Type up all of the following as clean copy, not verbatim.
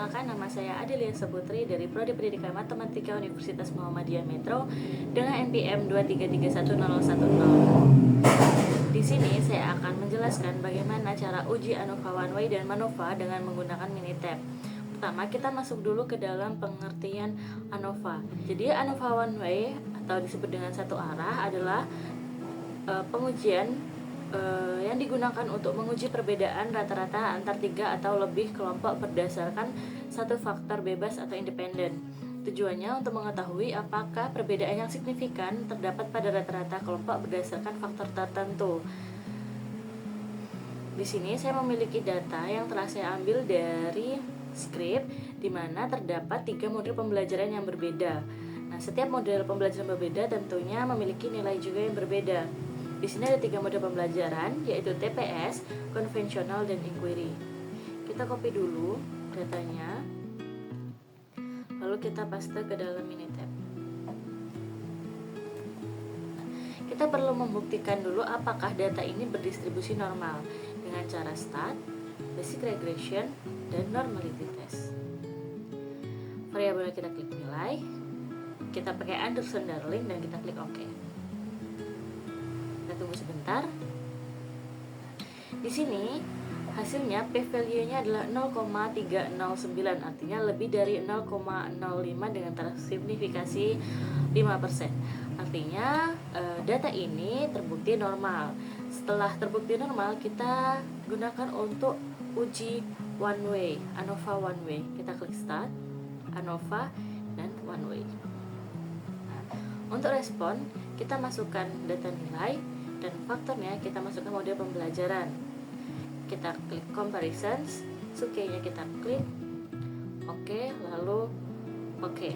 Perkenalkan, nama saya Adelia Saputri dari Prodi Pendidikan Matematika Universitas Muhammadiyah Metro dengan NPM 2331010. Di sini saya akan menjelaskan bagaimana cara uji ANOVA One Way dan MANOVA dengan menggunakan Minitab. Pertama, kita masuk dulu ke dalam pengertian ANOVA. Jadi ANOVA One Way atau disebut dengan satu arah adalah pengujian yang digunakan untuk menguji perbedaan rata-rata antar 3 atau lebih kelompok berdasarkan satu faktor bebas atau independen. Tujuannya untuk mengetahui apakah perbedaan yang signifikan terdapat pada rata-rata kelompok berdasarkan faktor tertentu. Di sini saya memiliki data yang telah saya ambil dari skrip, di mana terdapat 3 model pembelajaran yang berbeda. Nah, setiap model pembelajaran berbeda tentunya memiliki nilai juga yang berbeda. Di sini ada 3 model pembelajaran, yaitu TPS, konvensional, dan inquiry. Kita copy dulu datanya, lalu kita paste ke dalam Minitab. Kita perlu membuktikan dulu apakah data ini berdistribusi normal dengan cara start, basic regression, dan normality test. Variabel kita klik nilai, kita pakai Anderson-Darling dan kita klik OK. Kita tunggu sebentar. Di sini hasilnya p-value-nya adalah 0,309, artinya lebih dari 0,05 dengan taraf signifikasi 5%. Artinya data ini terbukti normal. Setelah terbukti normal, kita gunakan untuk uji one way, ANOVA one way. Kita klik start, ANOVA, dan one way. Nah, untuk respon, kita masukkan data nilai dan faktornya kita masukkan model pembelajaran. Kita klik comparisons, sukainya kita klik OK, lalu OK.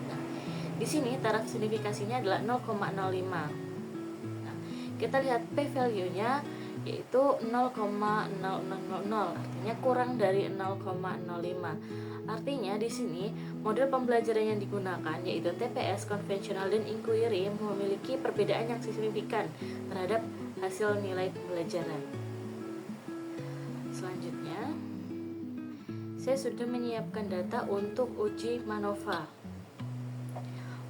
Nah, di sini taraf signifikasinya adalah 0,05. Nah, kita lihat p-value-nya yaitu 0,0000, artinya kurang dari 0,05. Artinya di sini model pembelajaran yang digunakan yaitu TPS, konvensional, dan inquiry memiliki perbedaan yang signifikan terhadap hasil nilai pembelajaran. Selanjutnya, saya sudah menyiapkan data untuk uji MANOVA.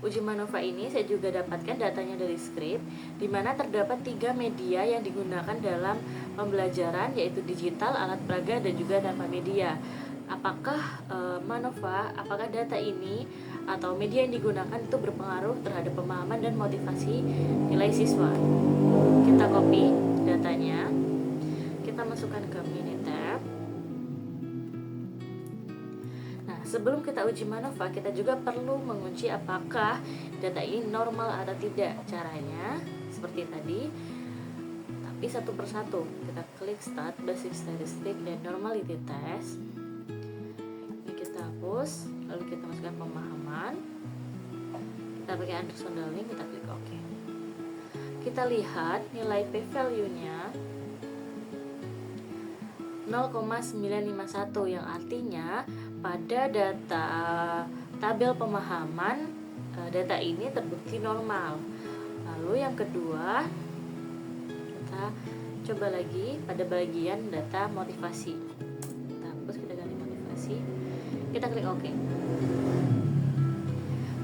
Uji MANOVA ini saya juga dapatkan datanya dari skrip, di mana terdapat 3 media yang digunakan dalam pembelajaran, yaitu digital, alat peraga, dan juga tanpa media. Apakah MANOVA, apakah data ini atau media yang digunakan itu berpengaruh terhadap pemahaman dan motivasi nilai siswa? Kita copy datanya, kita masukkan ke Minitab. Nah, sebelum kita uji MANOVA, kita juga perlu menguji apakah data ini normal atau tidak. Caranya seperti tadi, tapi satu persatu. Kita klik start, basic statistic, dan normality test. Hapus, lalu kita masukkan pemahaman, kita pakai Anderson-Darling, kita klik OK. Kita lihat nilai p-value-nya 0,951, yang artinya pada data tabel pemahaman data ini terbukti normal. Lalu yang kedua, kita coba lagi pada bagian data motivasi. Kita hapus, kita ganti motivasi. Kita klik OK.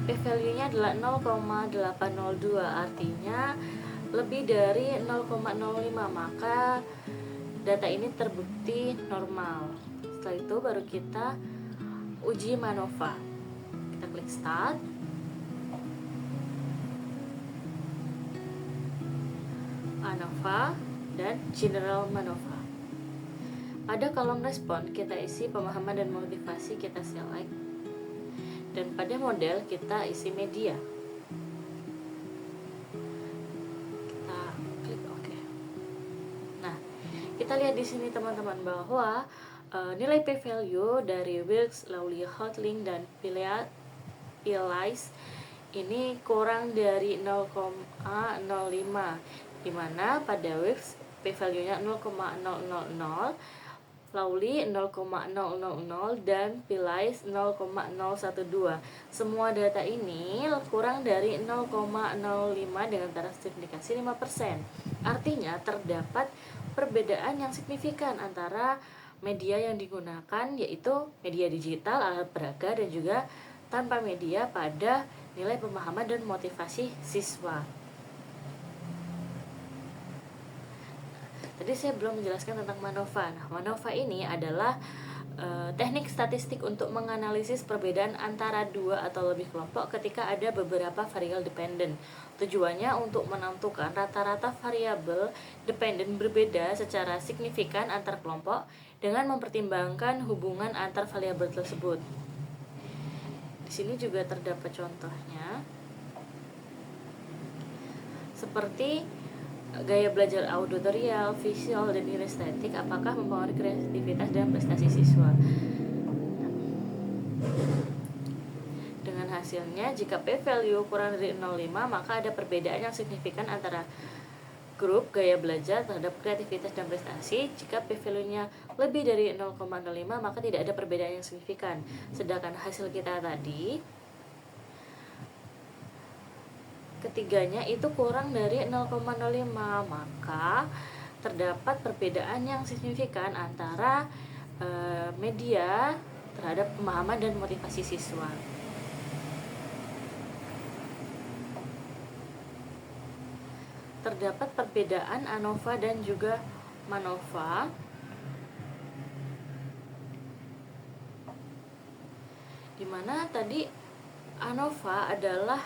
P-value-nya adalah 0,802, artinya lebih dari 0,05, maka data ini terbukti normal. Setelah itu baru kita uji MANOVA. Kita klik start, ANOVA, dan general MANOVA. Pada kolom respon kita isi pemahaman dan motivasi, kita select, dan pada model kita isi media. Kita klik OK. Nah, kita lihat di sini teman-teman bahwa nilai p-value dari Wilks, Lawley, Houtling, dan Pillais ini kurang dari 0,05, di mana pada Wilks p-value-nya 0,000, Lawley 0,000, dan Pillais 0,012. Semua data ini kurang dari 0,05 dengan taraf signifikasi 5%. Artinya terdapat perbedaan yang signifikan antara media yang digunakan yaitu media digital, alat peraga, dan juga tanpa media pada nilai pemahaman dan motivasi siswa. Tadi saya belum menjelaskan tentang MANOVA. Nah, MANOVA ini adalah teknik statistik untuk menganalisis perbedaan antara dua atau lebih kelompok ketika ada beberapa variabel dependen. Tujuannya untuk menentukan rata-rata variabel dependen berbeda secara signifikan antar kelompok dengan mempertimbangkan hubungan antar variabel tersebut. Di sini juga terdapat contohnya, seperti gaya belajar auditorial, visual, dan kinestetik apakah mempengaruhi kreativitas dan prestasi siswa. Dengan hasilnya, jika p-value kurang dari 0,5 maka ada perbedaan yang signifikan antara grup gaya belajar terhadap kreativitas dan prestasi. Jika p-value-nya lebih dari 0,05 maka tidak ada perbedaan yang signifikan. Sedangkan hasil kita tadi, ketiganya itu kurang dari 0,05, maka terdapat perbedaan yang signifikan antara media terhadap pemahaman dan motivasi siswa. Terdapat perbedaan ANOVA dan juga MANOVA. Dimana tadi ANOVA adalah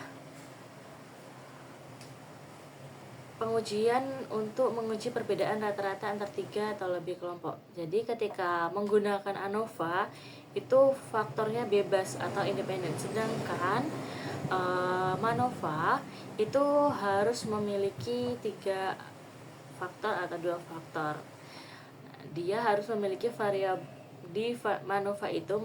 pengujian untuk menguji perbedaan rata-rata antar 3 atau lebih kelompok. Jadi ketika menggunakan ANOVA itu faktornya bebas atau independen, sedangkan MANOVA itu harus memiliki 3 faktor atau 2 faktor. Dia harus memiliki variabel di MANOVA itu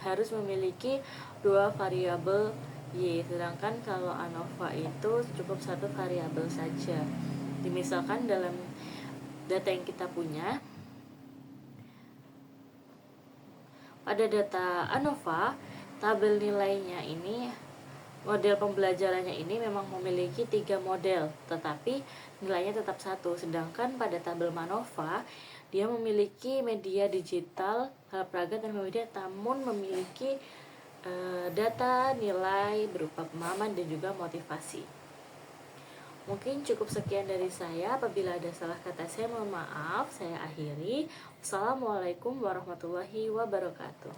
harus memiliki 2 variabel Y, sedangkan kalau ANOVA itu cukup 1 variabel saja. Misalkan dalam data yang kita punya, pada data ANOVA, tabel nilainya ini, model pembelajarannya ini memang memiliki 3 model, tetapi nilainya tetap 1. Sedangkan pada tabel MANOVA, dia memiliki media digital, alat peraga, dan media, namun memiliki data nilai berupa pemahaman dan juga motivasi. Mungkin cukup sekian dari saya. Apabila ada salah kata saya mohon maaf. Saya akhiri. Wassalamualaikum warahmatullahi wabarakatuh.